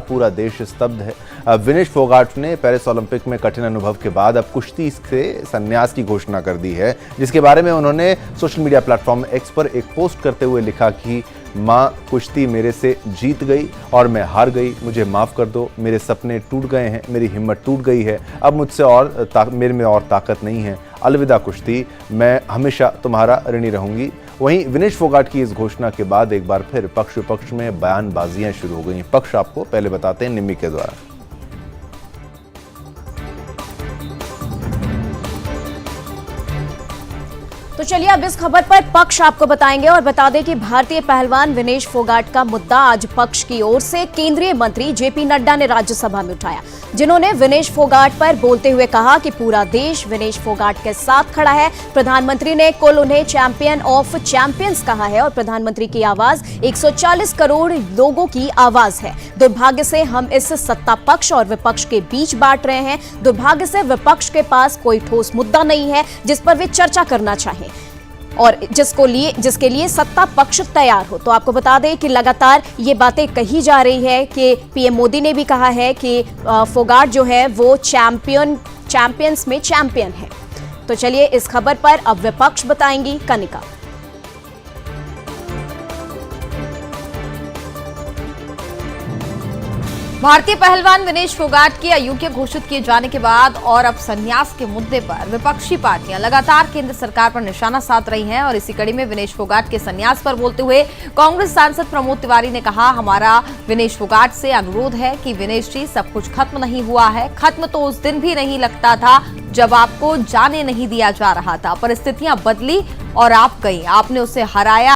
पूरा देश स्तब्ध है। विनेश फोगाट ने पेरिस ओलंपिक में कठिन अनुभव के बाद अब कुश्ती से संन्यास की घोषणा कर दी है, जिसके बारे में उन्होंने सोशल मीडिया प्लेटफॉर्म एक्स पर एक पोस्ट करते हुए लिखा कि माँ कुश्ती मेरे से जीत गई और मैं हार गई, मुझे माफ़ कर दो, मेरे सपने टूट गए हैं, मेरी हिम्मत टूट गई है, अब मुझसे मेरे में और ताकत नहीं है, अलविदा कुश्ती, मैं हमेशा तुम्हारा ऋणी रहूंगी। वहीं विनेश फोगाट की इस घोषणा के बाद एक बार फिर पक्ष विपक्ष में बयानबाजियां शुरू हो गई। पक्ष आपको पहले बताते हैं निम्मी के द्वारा। तो चलिए अब इस खबर पर पक्ष आपको बताएंगे और बता दें कि भारतीय पहलवान विनेश फोगाट का मुद्दा आज पक्ष की ओर से केंद्रीय मंत्री जेपी नड्डा ने राज्यसभा में उठाया, जिन्होंने विनेश फोगाट पर बोलते हुए कहा कि पूरा देश विनेश फोगाट के साथ खड़ा है। प्रधानमंत्री ने कुल उन्हें चैंपियन ऑफ चैंपियंस कहा है और प्रधानमंत्री की आवाज 140 करोड़ लोगों की आवाज है। दुर्भाग्य से हम इस सत्ता पक्ष और विपक्ष के बीच बांट रहे हैं। दुर्भाग्य से विपक्ष के पास कोई ठोस मुद्दा नहीं है जिस पर वे चर्चा करना चाहें और जिसके लिए सत्ता पक्ष तैयार हो। तो आपको बता दें कि लगातार ये बातें कही जा रही है कि पीएम मोदी ने भी कहा है कि फोगाट जो है वो चैंपियंस में चैंपियन है। तो चलिए इस खबर पर अब विपक्ष बताएंगी कनिका। भारतीय पहलवान विनेश फोगाट के अयोग्य घोषित किए जाने के बाद और अब संन्यास के मुद्दे पर विपक्षी पार्टियां लगातार केंद्र सरकार पर निशाना साध रही हैं और इसी कड़ी में विनेश फोगाट के संन्यास पर बोलते हुए कांग्रेस सांसद प्रमोद तिवारी ने कहा, हमारा विनेश फोगाट से अनुरोध है कि विनेश जी, सब कुछ खत्म नहीं हुआ है। खत्म तो उस दिन भी नहीं लगता था जब आपको जाने नहीं दिया जा रहा था। परिस्थितियां बदली और आप गई, आपने उसे हराया।